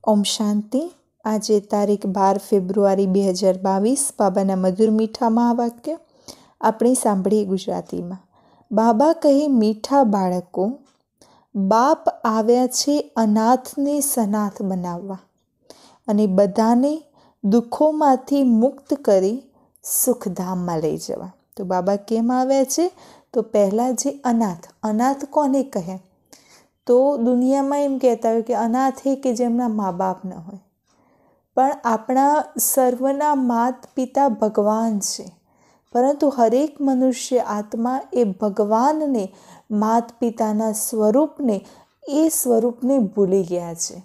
ઓમ શાંતિ. આજે તારીખ 12 ફેબ્રુઆરી 2022 બાબાના મધુર મીઠામાં આ વાક્ય આપણે સાંભળીએ ગુજરાતીમાં. બાબા કહે, મીઠા બાળકો, બાપ આવ્યા છે અનાથને સનાથ બનાવવા અને બધાને દુઃખોમાંથી મુક્ત કરી સુખધામમાં લઈ જવા. તો બાબા કેમ આવ્યા છે? તો પહેલાં જે અનાથ કોને કહે? તો દુનિયામાં એમ કહેતા હોય કે અનાથ એ કે જેમના મા બાપ ન હોય, પણ આપણા સર્વના માત પિતા ભગવાન છે. પરંતુ હરેક મનુષ્ય આત્મા એ ભગવાનને, માત પિતાના સ્વરૂપને, એ સ્વરૂપને ભૂલી ગયા છે.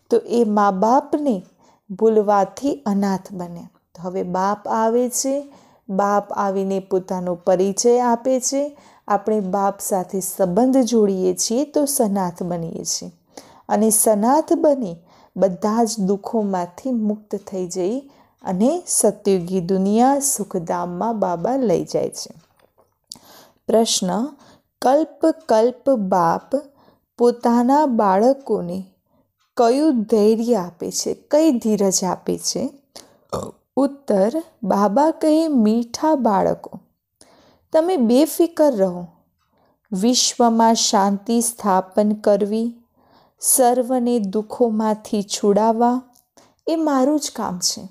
તો એ મા બાપને ભૂલવાથી અનાથ બને. તો હવે બાપ આવે છે, બાપ આવીને પોતાનો પરિચય આપે છે. આપણે બાપ સાથે સંબંધ જોડીએ છીએ તો સનાથ બનીએ છીએ અને સનાથ બની બધા જ દુઃખોમાંથી મુક્ત થઈ જઈ અને સતયુગી દુનિયા સુખધામમાં બાબા લઈ જાય છે. પ્રશ્ન: કલ્પ કલ્પ બાપ પોતાના બાળકોને કયું ધૈર્ય આપે છે, કઈ ધીરજ આપે છે? ઉત્તર: બાબા કહે, મીઠા બાળકો, તમે બેફિકર રહો. વિશ્વમાં શાંતિ સ્થાપન કરવી, સર્વને દુઃખોમાંથી છોડાવવા એ મારું જ કામ છે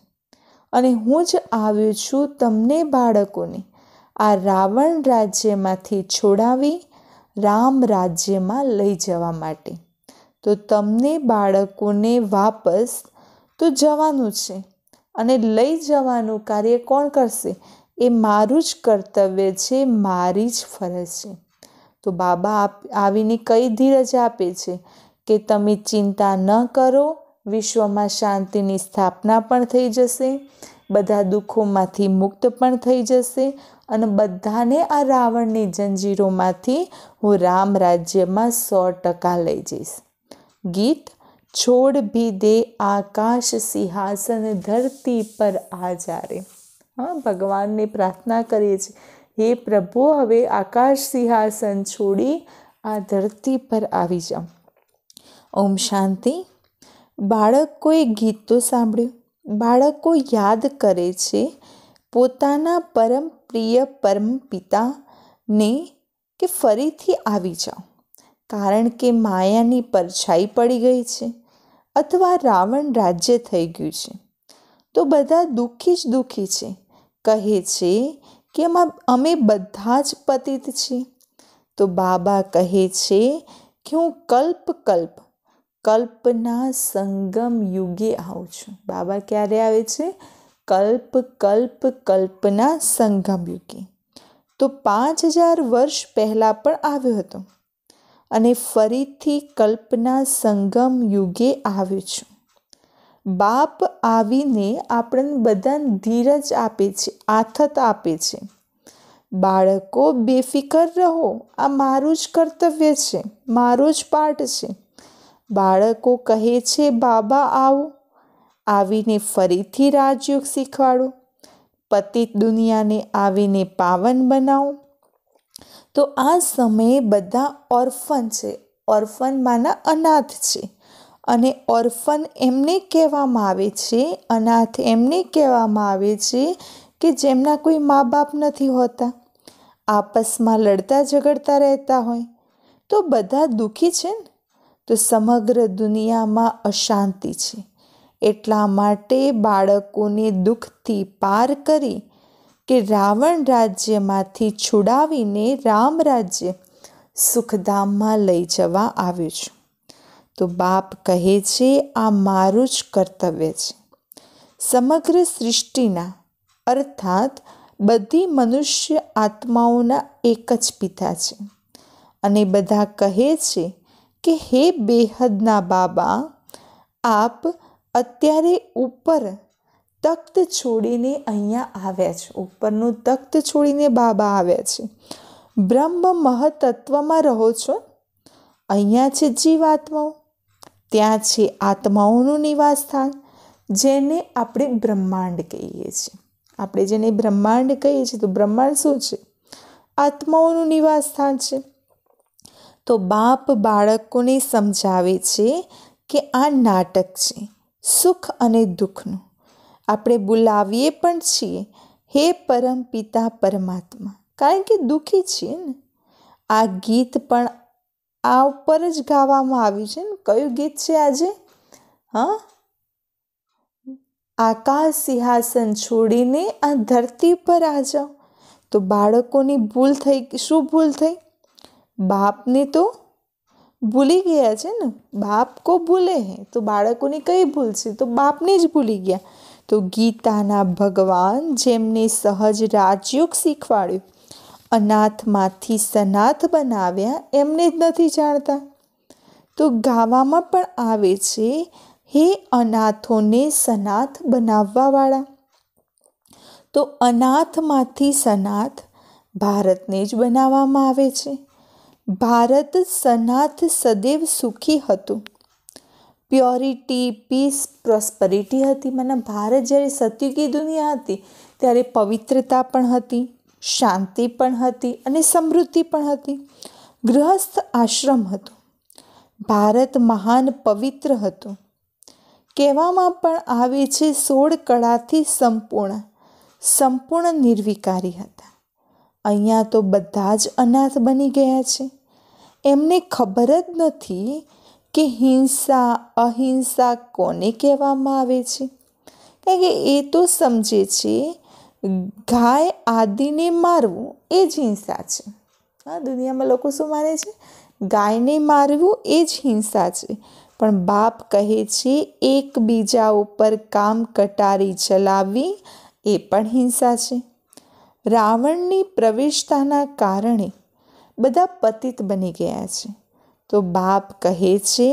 અને હું જ આવ્યો છું તમને બાળકોને આ રાવણ રાજ્યમાંથી છોડાવી રામ રાજ્યમાં લઈ જવા માટે. તો તમને બાળકોને વાપસ તો જવાનું છે અને લઈ જવાનું કાર્ય કોણ કરશે? એ મારું જ કર્તવ્ય છે, મારી જ ફરજ છે. તો બાબા આવીને કઈ ધીરજ આપે છે કે તમે ચિંતા ન કરો, વિશ્વમાં શાંતિની સ્થાપના પણ થઈ જશે, બધા દુઃખોમાંથી મુક્ત પણ થઈ જશે અને બધાને આ રાવણની જંજીરોમાંથી હું રામ રાજ્યમાં 100% લઈ જઈશ. ગીત: છોડ ભી દે આકાશ સિંહાસન ધરતી પર આ જા રે. ભગવાનને પ્રાર્થના કરીએ છીએ, હે પ્રભુ, હવે આકાશ સિંહાસન છોડી આ ધરતી પર આવી જાઓ. ઓમ શાંતિ. બાળકોએ ગીત તો સાંભળ્યું. બાળકો યાદ કરે છે પોતાના પરમ પ્રિય પરમ પિતાને કે ફરીથી આવી જાઓ, કારણ કે માયાની પરછાઈ પડી ગઈ છે અથવા રાવણ રાજ્ય થઈ ગયું છે. તો બધા દુઃખી જ દુઃખી છે. કહે છે કે અમે બધા જ પતિત છીએ. તો બાબા કહે છે કે હું કલ્પના સંગમ યુગે આવું છું. બાબા ક્યારે આવે છે? કલ્પના સંગમ યુગે. તો 5000 વર્ષ પહેલાં પણ આવ્યો હતો અને ફરીથી કલ્પના સંગમ યુગે આવ્યો છું. બાપ આવીને આપણને બધાને ધીરજ આપે છે, આથત આપે છે. બાળકો બેફિકર રહો, આ મારું જ કર્તવ્ય છે, મારો જ પાઠ છે. બાળકો કહે છે, બાબા આવો, આવીને ફરીથી રાજયોગ શીખવાડો, પતિત દુનિયાને આવીને પાવન બનાવો. તો આ સમયે બધા ઓર્ફન છે. ઓર્ફન માના અનાથ છે અને ઓર્ફન એમને કહેવામાં આવે છે, અનાથ એમને કહેવામાં આવે છે કે જેમના કોઈ મા બાપ નથી હોતા, આપસમાં લડતા ઝઘડતા રહેતા હોય. તો બધા દુઃખી છે ને. તો સમગ્ર દુનિયામાં અશાંતિ છે. એટલા માટે બાળકોને દુઃખથી પાર કરી કે રાવણ રાજ્યમાંથી છોડાવીને રામ રાજ્ય સુખધામમાં લઈ જવા આવ્યું છું. તો બાપ કહે છે, આ મારું જ કર્તવ્ય છે. સમગ્ર સૃષ્ટિના અર્થાત બધી મનુષ્ય આત્માઓના એક જ પિતા છે અને બધા કહે છે કે હે બેહદના બાબા, આપ અત્યારે ઉપર તખ્ત છોડીને અહીંયા આવ્યા છો. ઉપરનું તખ્ત છોડીને બાબા આવ્યા છે. બ્રહ્મ મહતત્વમાં રહો છો. અહીંયા છે જીવાત્માઓ, ત્યાં છે આત્માઓનું નિવાસ સ્થાન, જેને આપણે બ્રહ્માંડ કહીએ છીએ. આપણે જેને બ્રહ્માંડ કહીએ છીએ, તો બ્રહ્માંડ શું છે? આત્માઓનું નિવાસ સ્થાન છે. તો બાપ બાળકોને સમજાવે છે કે આ નાટક છે, સુખ અને દુઃખનું. આપણે બોલાવીએ પણ છીએ હે પરમપિતા પરમાત્મા, કારણ કે દુઃખી છીએ ને. આ ગીત પણ આ ઉપર જ ગાવામાં આવ્યું છે ને. કયું ગીત છે આજે? હા, આકાશ સિંહાસન છોડીને આ ધરતી પર આ જાઓ. તો બાળકોની ભૂલ થઈ. શું ભૂલ થઈ? બાપને તો ભૂલી ગયા છે ને. બાપ કો ભૂલે હે, તો બાળકોની કઈ ભૂલ છે? તો બાપને જ ભૂલી ગયા. તો ગીતાના ભગવાન જેમને સહજ રાજયોગ શીખવાડ્યું, અનાથમાંથી સનાથ બનાવ્યા, એમને જ નથી જાણતા. તો ગાવામાં પણ આવે છે, હે અનાથોને સનાથ બનાવવાવાળા. તો અનાથમાંથી સનાથ ભારતને જ બનાવવામાં આવે છે. ભારત સનાથ સદૈવ સુખી હતું. પ્યોરિટી, પીસ, પ્રોસ્પરિટી હતી. મને ભારત જ્યારે સતયુગી દુનિયા હતી ત્યારે પવિત્રતા પણ હતી, શાંતિ પણ હતી અને સમૃદ્ધિ પણ હતી. ગૃહસ્થ આશ્રમ હતો. ભારત મહાન પવિત્ર હતું. કહેવામાં પણ આવે છે 16 કળાથી સંપૂર્ણ નિર્વિકારી હતા. અહીંયા તો બધા જ અનાથ બની ગયા છે. એમને ખબર જ નથી કે હિંસા અહિંસા કોને કહેવામાં આવે છે. કારણ કે એ તો સમજે છે ગાય આદિને મારવું એ જ હિંસા છે. હા, દુનિયામાં લોકો શું માને છે? ગાયને મારવું એ જ હિંસા છે. પણ બાપ કહે છે એકબીજા ઉપર કામ કટારી ચલાવવી એ પણ હિંસા છે. રાવણની પ્રવેશતાના કારણે બધા પતિત બની ગયા છે. તો બાપ કહે છે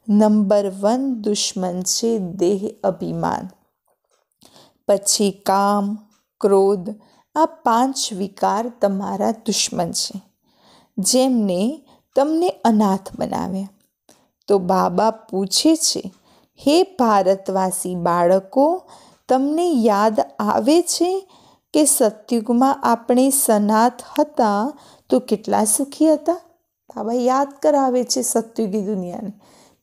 નંબર 1 દુશ્મન છે દેહ અભિમાન. પછી કામ, ક્રોધ, આ 5 વિકાર તમારા દુશ્મન છે, જેમને તમને અનાથ બનાવ્યા. તો બાબા પૂછે છે, હે ભારતવાસી બાળકો, તમને યાદ આવે છે કે સતયુગમાં આપણે સનાથ હતા તો કેટલા સુખી હતા? બાબા યાદ કરાવે છે સતયુગી દુનિયાને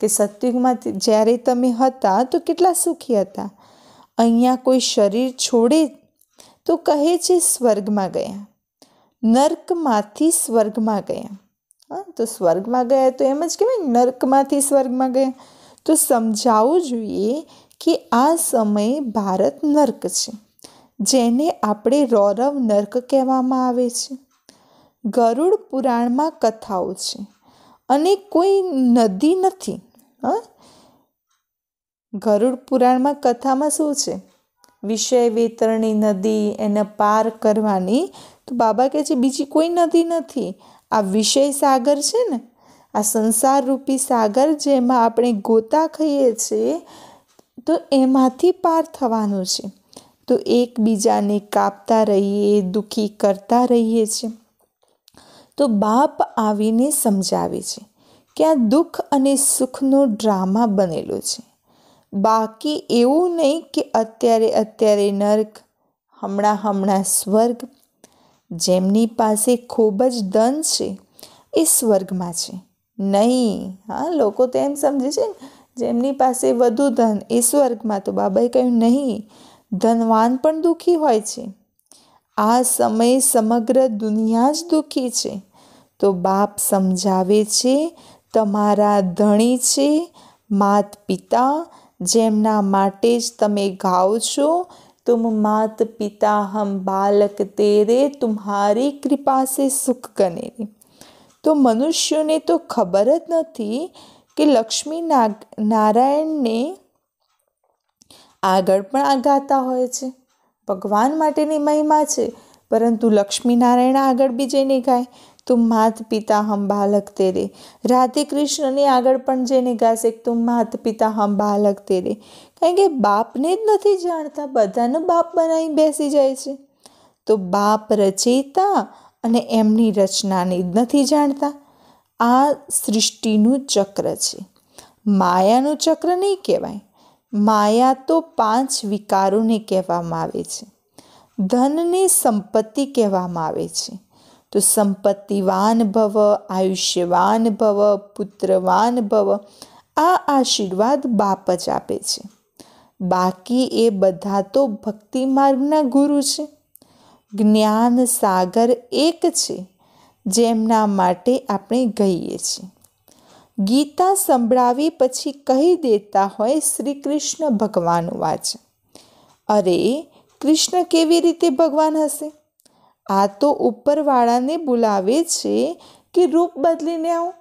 કે સતયુગમાં જ્યારે તમે હતા તો કેટલા સુખી હતા. અહીંયા કોઈ શરીર છોડે તો કહે છે સ્વર્ગમાં ગયા, નર્કમાંથી સ્વર્ગમાં ગયા. હા, તો સ્વર્ગમાં ગયા તો એમ જ કહેવાય, નર્કમાંથી સ્વર્ગમાં ગયા. તો સમજાવવું જોઈએ કે આ સમયે ભારત નર્ક છે, જેને આપણે રૌરવ નર્ક કહેવામાં આવે છે. ગરુડ પુરાણમાં કથાઓ છે અને કોઈ નદી નથી. હા, ગરુડ પુરાણમાં કથામાં શું છે? વિષય વેતરણી નદી, એને પાર કરવાની. તો બાબા કહે છે બીજી કોઈ નદી નથી. આ વિષય સાગર છે ને, આ સંસાર રૂપી સાગર જેમાં આપણે ગોતા ખાઈએ છીએ, તો એમાંથી પાર થવાનું છે. તો એકબીજાને કાપતા રહીએ, દુઃખી કરતા રહીએ છીએ. તો બાપ આવીને સમજાવે છે કે આ દુઃખ અને સુખનો ડ્રામા બનેલો છે. બાકી એવું નહીં કે અત્યારે નર્ક, હમણાં સ્વર્ગ. જેમની પાસે ખૂબ જ ધન છે એ સ્વર્ગમાં છે નહીં. હા, લોકો તો એમ સમજે છે જેમની પાસે વધુ ધન એ સ્વર્ગમાં. તો બાબાએ કહ્યું નહીં, ધનવાન પણ દુઃખી હોય છે. આ સમયે સમગ્ર દુનિયા જ દુઃખી છે. તો બાપ સમજાવે છે તમારા ધણી છે માત પિતા, જેમના માટે જ તમે ગાઓ છો, तुम मात पिता हम बालक तेरे, तुम्हारी कृपा से सुख गनेरे. તો મનુષ્યોને તો ખબર જ નથી કે લક્ષ્મી નારાયણને આગળ પણ આ ગાતા હોય છે. ભગવાન માટેની મહિમા છે, પરંતુ લક્ષ્મીનારાયણ આગળ બી જઈને ગાય. તુમ માત પિતા હમ બાલક તેરે. રાધે કૃષ્ણની આગળ પણ જઈને ગાશે તુમ માત પિતા હમ બાલક તેરે. કારણ કે બાપને જ નથી જાણતા, બધાનો બાપ બનાવી બેસી જાય છે. તો બાપ રચયિતા અને એમની રચનાને જ નથી જાણતા. આ સૃષ્ટિનું ચક્ર છે, માયાનું ચક્ર નહીં કહેવાય. માયા તો 5 વિકારોને કહેવામાં આવે છે. ધનને સંપત્તિ કહેવામાં આવે છે. તો સંપત્તિવાન ભવ, આયુષ્યવાન ભવ, પુત્રવાન ભવ, આ આશીર્વાદ બાપ જ આપે છે. બાકી એ બધા તો ભક્તિ માર્ગના ગુરુ છે. જ્ઞાન સાગર એક છે, જેમના માટે આપણે ગઈએ છીએ. ગીતા સંભળાવી પછી કહી દેતા હોય શ્રી કૃષ્ણ ભગવાન વાચ. અરે, કૃષ્ણ કેવી રીતે ભગવાન હશે? આ તો ઉપરવાળાને બોલાવે છે કે રૂપ બદલીને આવો.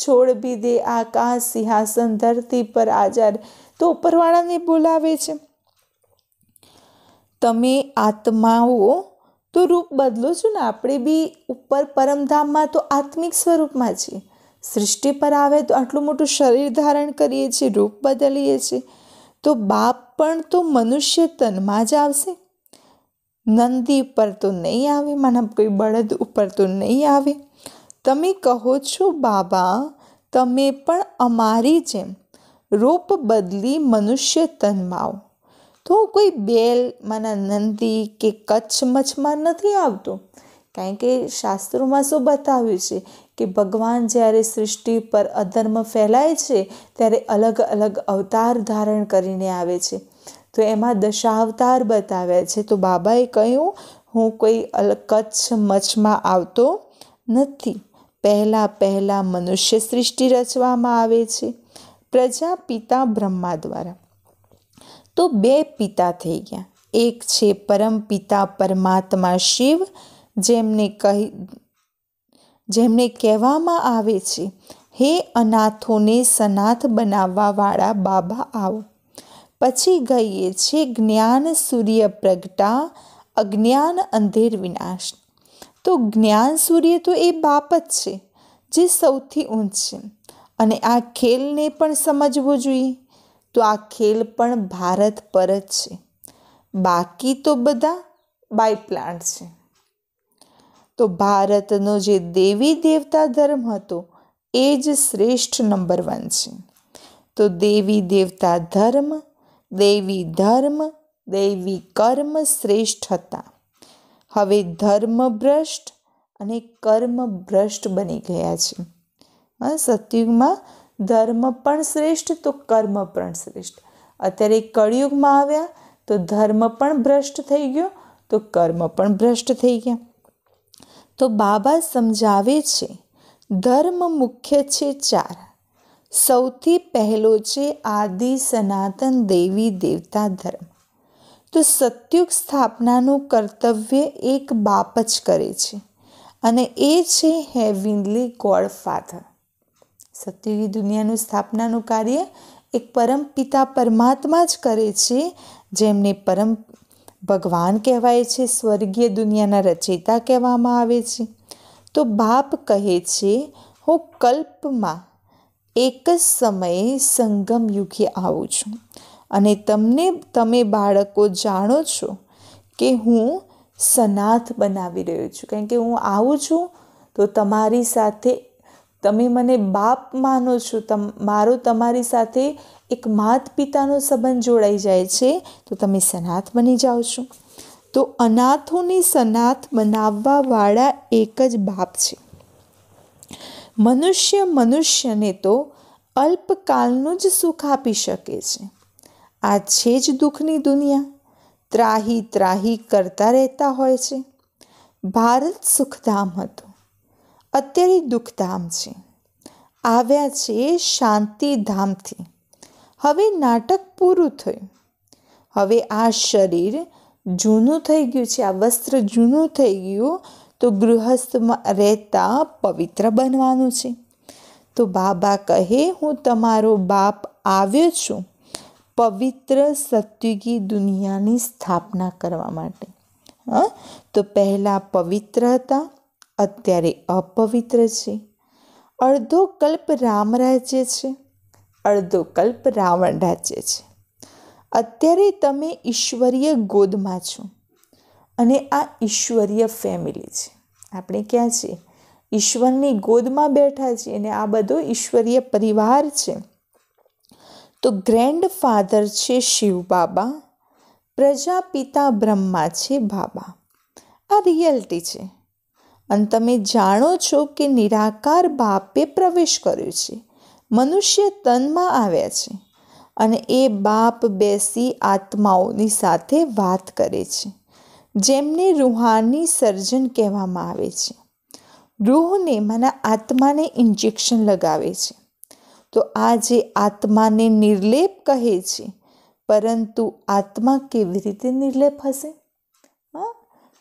છોડ ભી દે આકાશ સિંહાસન ધરતી પર આજાદ, તો ઉપરવાળાને બોલાવે છે. તમે આત્માઓ તો રૂપ બદલો છો ને. આપણે બી ઉપર પરમધામમાં તો આત્મિક સ્વરૂપમાં છીએ. સૃષ્ટિ પર આવે તો આટલું મોટું શરીર ધારણ કરીએ છીએ, રૂપ બદલીએ છીએ. તો બાપ પણ તો મનુષ્ય તનમાં જ આવશે. નંદી ઉપર તો નહીં આવે, માના કોઈ બળદ ઉપર તો નહીં આવે. તમે કહો છો બાબા, તમે પણ અમારી જેમ રૂપ બદલી મનુષ્ય તનમાં આવો. તો કોઈ બેલ માના નંદી કે કચ્છ મચ્છમાં નથી આવતો. કારણ કે શાસ્ત્રોમાં શું બતાવ્યું છે કે ભગવાન જ્યારે સૃષ્ટિ પર અધર્મ ફેલાય છે ત્યારે અલગ અલગ અવતાર ધારણ કરીને આવે છે. તો એમાં દશાવતાર બતાવ્યા છે. તો બાબાએ કહ્યું, હું કોઈ કચ્છ મચ્છમાં આવતો નથી. પહેલાં મનુષ્ય સૃષ્ટિ રચવામાં આવે છે પ્રજાપિતા બ્રહ્મા દ્વારા. તો 2 પિતા થઈ ગયા. એક છે પરમ પિતા પરમાત્મા શિવ, જેમને કહેવામાં આવે છે, હે અનાથોને સનાથ બનાવવાવાળા બાબા આવો. પછી ગઈએ છે જ્ઞાન સૂર્ય પ્રગટા, અજ્ઞાન અંધેર વિનાશ. તો જ્ઞાન સૂર્ય તો એ બાપ જ છે જે સૌથી ઊંચ છે. અને આ ખેલને પણ સમજવો જોઈએ. તો આ ખેલ પણ ભારત પર જ છે. બાકી તો બધા બાય પ્લાન્ટ છે. તો ભારતનો જે દેવી દેવતા ધર્મ હતો એ જ શ્રેષ્ઠ નંબર 1 છે. તો દેવી દેવતા ધર્મ, દૈવી કર્મ શ્રેષ્ઠ હતા. હવે ધર્મ ભ્રષ્ટ અને કર્મ ભ્રષ્ટ બની ગયા છે. સતયુગમાં ધર્મ પણ શ્રેષ્ઠ તો કર્મ પણ શ્રેષ્ઠ. અત્યારે કળિયુગમાં આવ્યા તો ધર્મ પણ ભ્રષ્ટ થઈ ગયો તો કર્મ પણ ભ્રષ્ટ થઈ ગયા. તો બાબા સમજાવે છે, ધર્મ મુખ્ય છે 4. સૌથી પહેલો છે આદિ સનાતન દેવી દેવતા ધર્મ. તો સતયુગ સ્થાપનાનું કર્તવ્ય એક બાપ જ કરે છે અને એ છે હેવનલી ગોડ ફાધર. સતયુગી દુનિયાનું સ્થાપનાનું કાર્ય એક પરમ પિતા પરમાત્મા જ કરે છે, જેમને પરમ ભગવાન કહેવાય છે, સ્વર્ગીય દુનિયાના રચયિતા કહેવામાં આવે છે. તો બાપ કહે છે, હું કલ્પમાં એક જ સમયે સંગમ યુગે આવું છું અને તમે બાળકો જાણો છો કે હું સનાથ બનાવી રહ્યો છું. કારણ કે હું આવું છું તો તમારી સાથે, તમે મને બાપ માનો છો, મારો તમારી સાથે એક માત પિતાનો સંબંધ જોડાઈ જાય છે, તો તમે સનાથ બની જાઓ છો. તો અનાથોને સનાથ બનાવવાવાળા એક જ બાપ છે. મનુષ્યને તો અલ્પકાલનું જ સુખ આપી શકે છે. આ છે જ દુઃખની દુનિયા. ત્રાહી કરતા રહેતા હોય છે. ભારત સુખધામ હતું, અત્યારે દુઃખધામ છે. આવ્યા છે શાંતિધામથી. હવે નાટક પૂરું થયું. હવે આ શરીર જૂનું થઈ ગયું છે, આ વસ્ત્ર જૂનું થઈ ગયું. તો ગૃહસ્થમાં રહેતા પવિત્ર બનવાનું છે. તો બાબા કહે, હું તમારો બાપ આવ્યો છું પવિત્ર સતયુગી દુનિયાની સ્થાપના કરવા માટે. તો પહેલાં પવિત્ર હતા, અત્યારે અપવિત્ર છે. અડધો કલ્પ રામ રાજ્ય છે, અડધો કલ્પ રાવણ રાજ્ય છે. અત્યારે તમે ઈશ્વરીય ગોદમાં છો અને આ ઈશ્વરીય ફેમિલી છે. આપણે ક્યાં છીએ? ઈશ્વરની ગોદમાં બેઠા છીએ અને આ બધો ઈશ્વરીય પરિવાર છે. તો ગ્રેન્ડ ફાધર છે શિવ બાબા, પ્રજાપિતા બ્રહ્મા છે બાબા. આ રિયલ્ટી છે. અને તમે જાણો છો કે નિરાકાર બાપે પ્રવેશ કર્યો છે, મનુષ્ય તનમાં આવ્યા છે અને એ બાપ બેસી આત્માઓની સાથે વાત કરે છે, જેમને રૂહાની સર્જન કહેવામાં આવે છે. રૂહને માના આત્માને ઇન્જેક્શન લગાવે છે. તો આ જે આત્માને નિર્લેપ કહે છે, પરંતુ આત્મા કેવી રીતે નિર્લેપ હશે?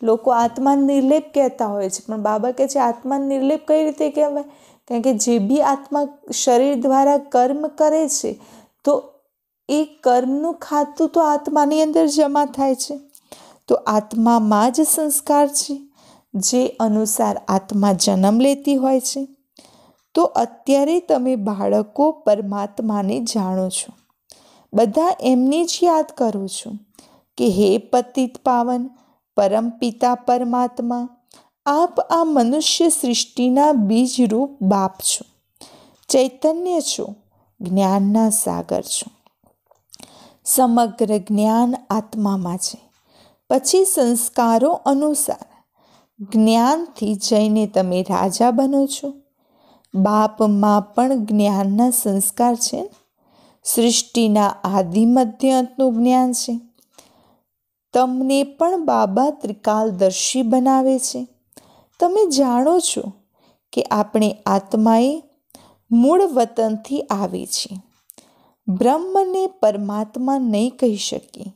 લોકો આત્મા નિર્લેપ કહેતા હોય છે, પણ બાબા કહે છે આત્મા નિર્લેપ કઈ રીતે કહેવાય? કારણ કે જે બી આત્મા શરીર દ્વારા કર્મ કરે છે, તો એ કર્મનું ખાતું તો આત્માની અંદર જમા થાય છે. તો આત્મામાં જ સંસ્કાર છે, જે અનુસાર આત્મા જન્મ લેતી હોય છે. તો અત્યારે તમે બાળકો પરમાત્માને જાણો છો. બધા એમને જ યાદ કરો છો કે હે પતિત પાવન પરમપિતા પરમાત્મા, આપ આ મનુષ્ય સૃષ્ટિના બીજરૂપ બાપ છો, ચૈતન્ય છો, જ્ઞાનના સાગર છો. સમગ્ર જ્ઞાન આત્મામાં છે. પછી સંસ્કારો અનુસાર જ્ઞાનથી જઈને તમે રાજા બનો છો. બાપમાં પણ જ્ઞાનના સંસ્કાર છે. સૃષ્ટિના આદિ મધ્ય અંતનું જ્ઞાન છે. તમને પણ બાબા ત્રિકાલદર્શી બનાવે છે. તમે જાણો છો કે આપણે આત્માએ મૂળ વતનથી આવી છીએ. બ્રહ્મને પરમાત્મા નહીં કહી શકીએ.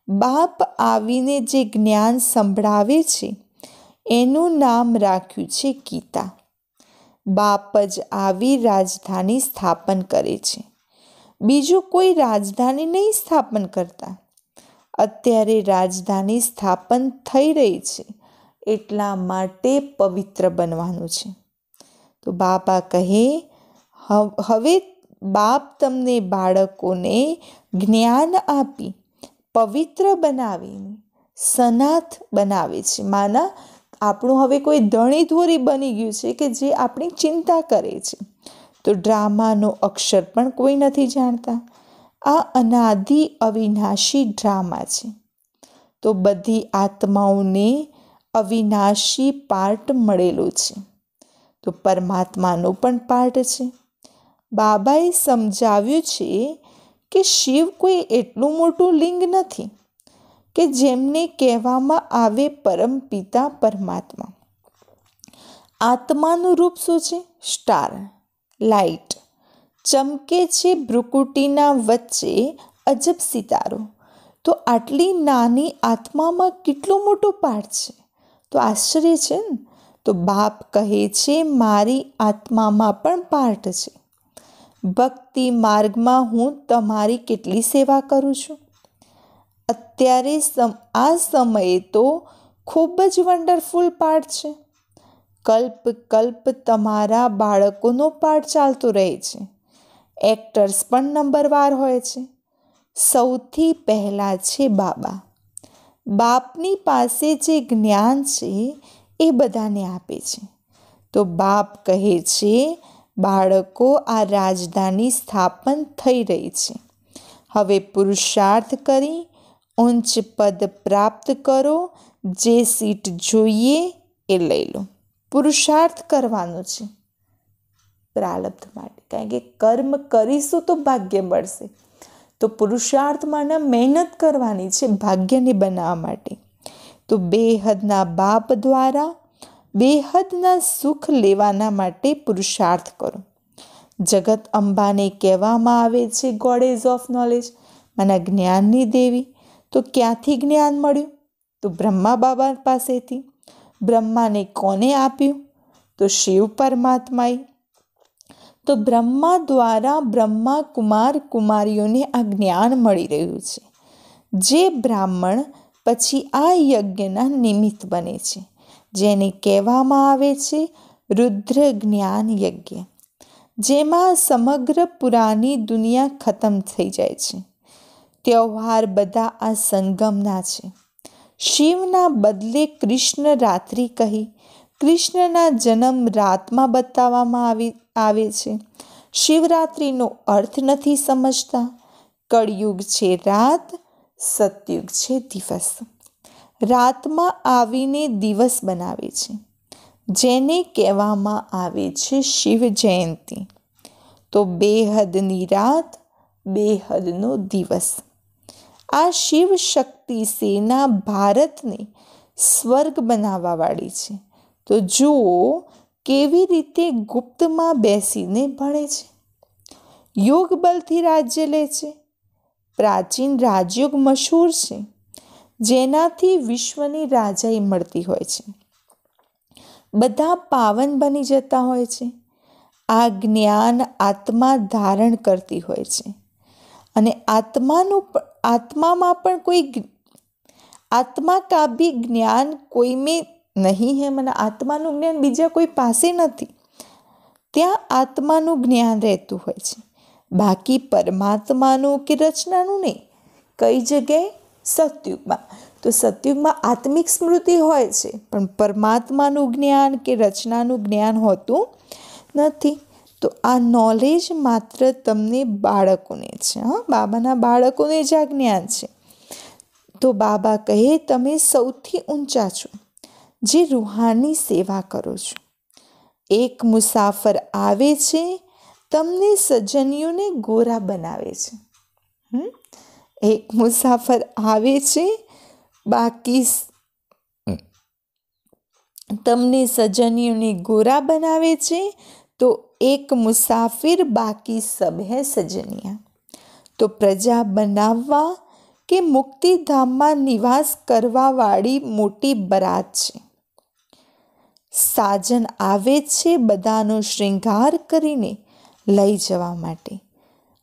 બાપ આવીને જે જ્ઞાન સંભળાવે છે, એનું નામ રાખ્યું છે ગીતા. બાપ જ આવી રાજધાની સ્થાપન કરે છે. બીજું કોઈ રાજધાની નહીં સ્થાપન કરતા. અત્યારે રાજધાની સ્થાપન થઈ રહી છે, એટલા માટે પવિત્ર બનવાનું છે. તો બાપા કહે, હવે બાપ તમને બાળકોને જ્ઞાન આપી પવિત્ર બનાવીને સનાથ બનાવે છે. માના આપણું હવે કોઈ ધણી ધોરી બની ગયું છે કે જે આપણી ચિંતા કરે છે. તો ડ્રામાનો અક્ષર પણ કોઈ નથી જાણતા. આ અનાદિ અવિનાશી ડ્રામા છે. તો બધી આત્માઓને અવિનાશી પાર્ટ મળેલો છે. તો પરમાત્માનો પણ પાર્ટ છે. બાબાએ સમજાવ્યું છે કે શિવ કોઈ એટલું મોટું લિંગ નથી કે જેમને કહેવામાં આવે પરમપિતા પરમાત્મા. આત્માનું રૂપ શું છે? Star, light. ચમકે છે ભ્રુકુટીના વચ્ચે અજબ સિતારો. તો આટલી નાની આત્મામાં કેટલો મોટો પાર્ટ છે? તો આશ્ચર્ય છે ને? તો બાપ કહે છે મારી આત્મામાં પણ પાર્ટ છે. ભક્તિ માર્ગમાં હું તમારી કેટલી સેવા કરું છું. અત્યારે આ સમયે તો ખૂબ જ વન્ડરફુલ પાર્ટ છે. કલ્પ કલ્પ તમારા બાળકોનો પાઠ ચાલતો રહે છે. એક્ટર્સ પણ નંબરવાર હોય છે. સૌથી પહેલાં છે બાબા. બાપની પાસે જે જ્ઞાન છે એ બધાને આપે છે. તો બાપ કહે છે બાળકો, આ રાજધાની સ્થાપન થઈ રહી છે. હવે પુરુષાર્થ કરી ઉચ્ચ પદ પ્રાપ્ત કરો. જે સીટ જોઈએ એ લઈ લો. પુરુષાર્થ કરવાનો છે પ્રારબ્ધ માટે, કારણ કે કર્મ કરીશું તો ભાગ્ય મળશે. તો પુરુષાર્થમાં મહેનત કરવાની છે ભાગ્યને બનાવવા માટે. તો બેહદના બાપ દ્વારા બેહદના સુખ લેવાના માટે પુરુષાર્થ કરો. જગત અંબાને કહેવામાં આવે છે ગોડેઝ ઓફ નોલેજ, માના જ્ઞાનની દેવી. તો ક્યાંથી જ્ઞાન મળ્યું? તો બ્રહ્મા બાબા પાસેથી. બ્રહ્માને કોને આપ્યું? તો શિવ પરમાત્માએ. તો બ્રહ્મા દ્વારા બ્રહ્મા કુમાર કુમારીઓને આ જ્ઞાન મળી રહ્યું છે. જે બ્રાહ્મણ પછી આ યજ્ઞના નિમિત્ત બને છે, જેને કહેવામાં આવે છે રુદ્ર જ્ઞાન યજ્ઞ, જેમાં સમગ્ર પુરાની દુનિયા ખતમ થઈ જાય છે. તહેવાર બધા આ સંગમના છે. શિવના બદલે કૃષ્ણ રાત્રિ કહી કૃષ્ણના જન્મ રાતમાં બતાવવામાં આવે છે. શિવરાત્રિનો અર્થ નથી સમજતા. કળયુગ છે રાત, સતયુગ છે દિવસ. રાતમાં આવીને દિવસ બનાવે છે, જેને કહેવામાં આવે છે શિવ જયંતી. તો બેહદની રાત બેહદનો દિવસ. આ શિવ શક્તિ સેના ભારતને સ્વર્ગ બનાવવાવાળી છે. તો જુઓ કેવી રીતે ગુપ્તમાં બેસીને ભણે છે. યોગ બલથી રાજ્ય લે છે. પ્રાચીન રાજયોગ મશહૂર છે, જેનાથી વિશ્વની રાજાઈ મળતી હોય છે. બધા પાવન બની જતા હોય છે. આ જ્ઞાન આત્મા ધારણ કરતી હોય છે અને આત્મામાં પણ કોઈ આત્મા કા ભી જ્ઞાન કોઈ में નહીં है. મને આત્માનું જ્ઞાન બીજા કોઈ પાસે નથી. ત્યાં આત્માનું જ્ઞાન રહેતું હોય છે, બાકી પરમાત્માનું કે રચનાનું નહીં. કઈ જગ્યાએ? સતયુગમાં. તો સતયુગમાં આત્મિક સ્મૃતિ હોય છે, પણ પરમાત્માનું જ્ઞાન કે રચનાનું જ્ઞાન હોતું નથી. તો આ નોલેજ માત્ર તમને બાળકોને છે. બાબાના બાળકોને જ આ જ્ઞાન છે. તો બાબા કહે તમે સૌથી ઊંચા છો જે રૂહાની સેવા કરો છો. એક મુસાફર આવે છે, તમને સજ્જનીઓને ગોરા બનાવે છે. એક મુસાફર આવે છે, બાકી તમને સજ્જનીઓને ગોરા બનાવે છે. તો એક મુસાફિર બાકી સબ હૈ સજ્જનિયા. તો પ્રજા બનાવવા કે મુક્તિધામમાં નિવાસ કરવાવાળી મોટી બરાત છે. સાજન આવે છે બધાનો શ્રૃંગાર કરીને લઈ જવા માટે.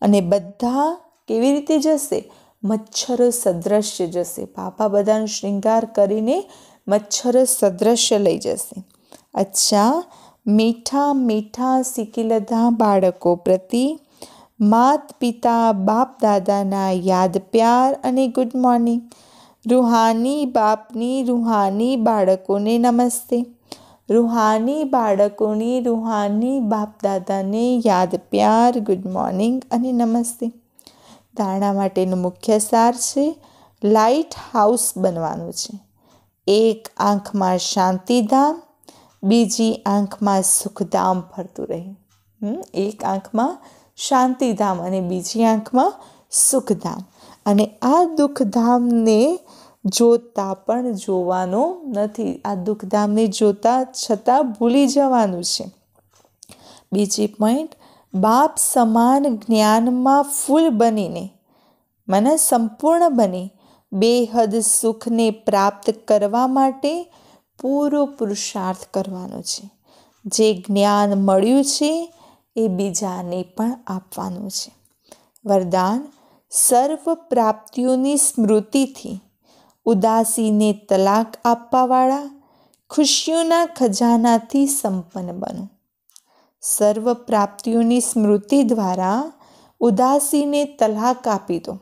અને બધા કેવી રીતે જશે? મચ્છરો સદૃશ્ય જશે. બાપા બધાનો શ્રૃંગાર કરીને મચ્છરો સદૃશ્ય લઈ જશે. અચ્છા, મીઠા મીઠા શીખીલધા બાળકો પ્રતિ માત પિતા બાપ દાદાના યાદ પ્યાર અને ગુડ મોર્નિંગ. રૂહાની બાપની રૂહાની બાળકોને નમસ્તે. રૂહાની બાળકોની રૂહાની બાપ દાદાને યાદ પ્યાર, ગુડ મોર્નિંગ અને નમસ્તે. ધારણા માટેનું મુખ્ય સાર છે લાઇટ હાઉસ બનવાનું છે. એક આંખમાં શાંતિધામ, બીજી આંખમાં સુખધામ ફરતું રહે. એક આંખમાં શાંતિધામ અને બીજી આંખમાં સુખધામ. અને આ દુઃખધામને જોતા પણ જોવાનો નથી. આ દુઃખધામને જોતા છતાં ભૂલી જવાનું છે. બીજી પોઈન્ટ, બાપ સમાન જ્ઞાનમાં ફૂલ બનીને મને સંપૂર્ણ બની બેહદ સુખને પ્રાપ્ત કરવા માટે પૂરો પુરુષાર્થ કરવાનો છે. જે જ્ઞાન મળ્યું છે એ બીજાને પણ આપવાનું છે. વરદાન, સર્વ પ્રાપ્તિઓની સ્મૃતિથી ઉદાસીને તલાક આપવાવાળા ખુશીઓના ખજાનાથી સંપન્ન બનો. સર્વ પ્રાપ્તિઓની સ્મૃતિ દ્વારા ઉદાસીને તલાક આપી દો.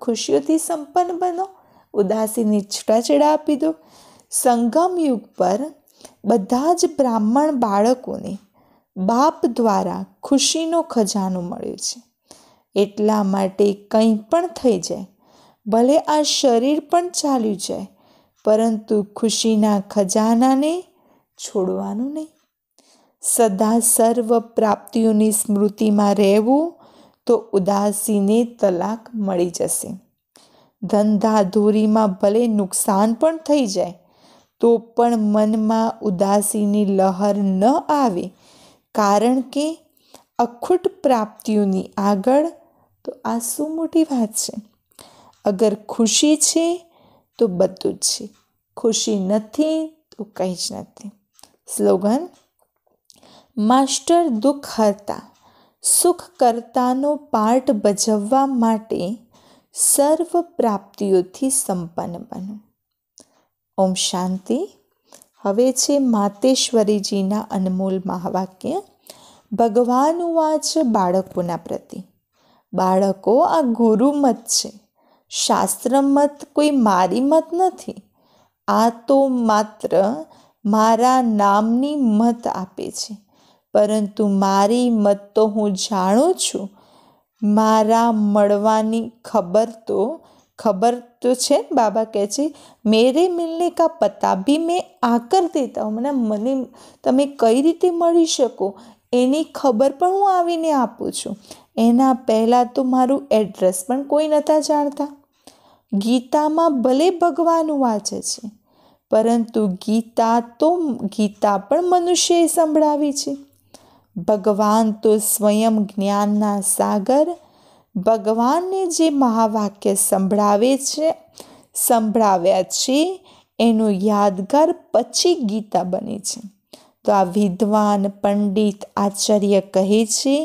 ખુશીઓથી સંપન્ન બનો, ઉદાસીને છૂટાછેડા આપી દો. સંગમ યુગ પર બધા જ બ્રાહ્મણ બાળકોને બાપ દ્વારા ખુશીનો ખજાનો મળ્યો છે. એટલા માટે કંઈ પણ થઈ જાય, ભલે આ શરીર પણ ચાલ્યું જાય, પરંતુ ખુશીના ખજાનાને છોડવાનું નહીં. સદા સર્વ પ્રાપ્તિઓની સ્મૃતિમાં રહેવું તો ઉદાસીને તલાક મળી જશે. ધંધાધોરીમાં ભલે નુકસાન પણ થઈ જાય તો પણ મનમાં ઉદાસીની લહર ન આવે, કારણ કે અખૂટ પ્રાપ્તિઓની આગળ તો આ શું મોટી વાત છે. અગર ખુશી છે તો બધું જ છે, ખુશી નથી તો કંઈ જ નથી. સ્લોગન, માસ્ટર દુઃખ હરતા સુખ કરતાનો પાઠ ભજવવા માટે સર્વ પ્રાપ્તિઓથી સંપન્ન બનો. ઓમ શાંતિ. હવે છે માતેશ્વરીજીના અનમોલ મહાવાક્ય. ભગવાન વાચ બાળકોના પ્રતિ. બાળકો, આ ગુરુ મત છે, શાસ્ત્ર મત કોઈ મારી મત નથી. આ તો માત્ર મારા નામની મત આપે છે, પરંતુ મારી મત તો હું જાણું છું. મારા મળવાની ખબર તો છે. બાબા કહે છે, મેરે મિલને કા પતા ભી મેં આકર દેતા હું. મને તમે કઈ રીતે મળી શકો એની ખબર પણ હું આવીને આપું છું. એના પહેલાં તો મારું એડ્રેસ પણ કોઈ નહોતા જાણતા. ગીતામાં ભલે ભગવાન વાંચે છે, પરંતુ ગીતા પણ મનુષ્યએ સંભળાવી છે. ભગવાન તો સ્વયં જ્ઞાનના સાગર, ભગવાનને જે મહાવાક્ય સંભળાવ્યા છે એનો યાદગાર પછી ગીતા બની છે. તો આ વિદ્વાન પંડિત આચાર્ય કહે છે,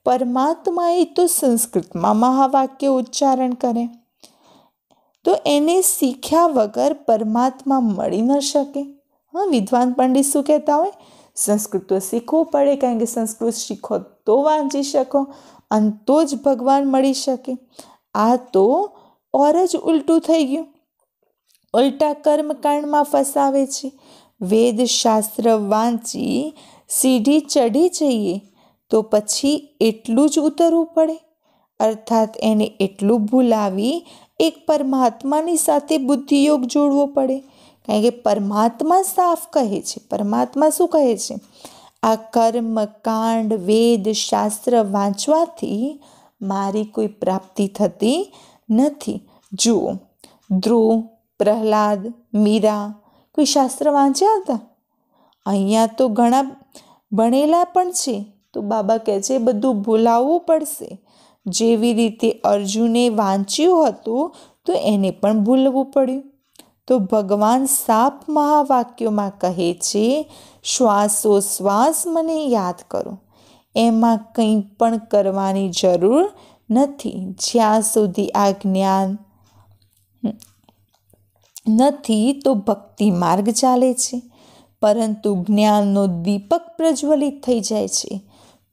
પરમાત્માએ તો સંસ્કૃતમાં મહાવાક્ય ઉચ્ચારણ કરે, તો એને શીખ્યા વગર પરમાત્મા મળી ન શકે. વિદ્વાન પંડિત શું કહેતા હોય? સંસ્કૃત તો શીખવું પડે, કારણ કે સંસ્કૃત શીખો તો વાંચી શકો અને તો જ ભગવાન મળી શકે. આ તો ઓર જ ઉલટું થઈ ગયું. ઉલટા કર્મકાંડમાં ફસાવે છે. વેદ શાસ્ત્ર વાંચી સીધી ચડી જઈએ તો પછી એટલું જ ઉતરવું પડે, અર્થાત એને એટલું ભૂલાવી એક પરમાત્માની સાથે બુદ્ધિયોગ જોડવો પડે. કારણ કે પરમાત્મા સાફ કહે છે. પરમાત્મા શું કહે છે? આ કર્મકાંડ વેદ શાસ્ત્ર વાંચવાથી મારી કોઈ પ્રાપ્તિ થતી નથી. જુઓ, ધ્રુવ, પ્રહલાદ, મીરા કોઈ શાસ્ત્ર વાંચ્યા હતા? અહીંયા તો ઘણા ભણેલા પણ છે. તો બાબા કહે છે બધું ભૂલાવવું પડશે. જેવી રીતે અર્જુને વાંચ્યું હતું તો એને પણ ભૂલવું પડ્યું. તો ભગવાન સાપ મહાવાક્યોમાં કહે છે, શ્વાસોશ્વાસ મને યાદ કરો. એમાં કંઈ પણ કરવાની જરૂર નથી. જ્યાં સુધી આ જ્ઞાન નથી તો ભક્તિ માર્ગ ચાલે છે, પરંતુ જ્ઞાનનો દીપક પ્રજ્વલિત થઈ જાય છે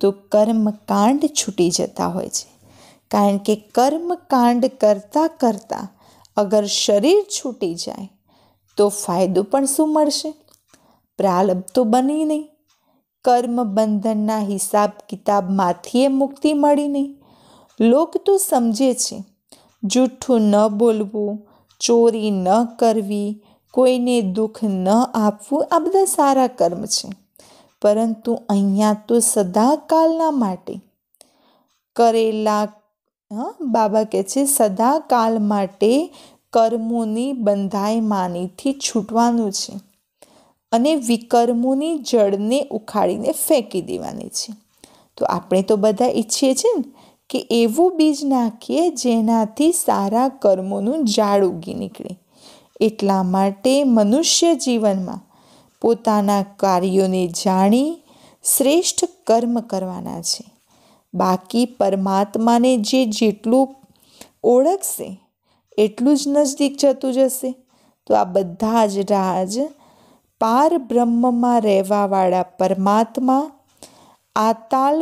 તો કર્મકાંડ છૂટી જતા હોય છે. કારણ કે કર્મકાંડ કરતાં કરતાં અગર શરીર છૂટી જાય તો ફાયદો પણ શું મળશે? પ્રારબ્ધ તો બની નહીં. કર્મ બંધનના હિસાબ કિતાબમાંથી એ મુક્તિ મળી નહીં. લોક તો સમજે છે જૂઠું ન બોલવું, ચોરી ન કરવી, કોઈને દુઃખ ન આપવું, આ બધા સારા કર્મ છે. પરંતુ અહીંયા તો સદાકાલના માટે કરેલા બાબા કહે છે સદાકાલ માટે કર્મોની બંધાયમાનીથી છૂટવાનું છે અને વિકર્મોની જળને ઉખાડીને ફેંકી દેવાની છે. તો આપણે તો બધા ઈચ્છીએ છીએ ને કે એવું બીજ નાખીએ જેનાથી સારા કર્મોનું ઝાડ ઉગી નીકળે. એટલા માટે મનુષ્ય જીવનમાં પોતાના કાર્યોને જાણી શ્રેષ્ઠ કર્મ કરવાના છે. બાકી પરમાત્માને જેટલું ઓળખશે એટલું જ નજદીક જતું જશે. તો આ બધા જ રાજ પાર બ્રહ્મમાં રહેવાવાળા પરમાત્મા આતાલ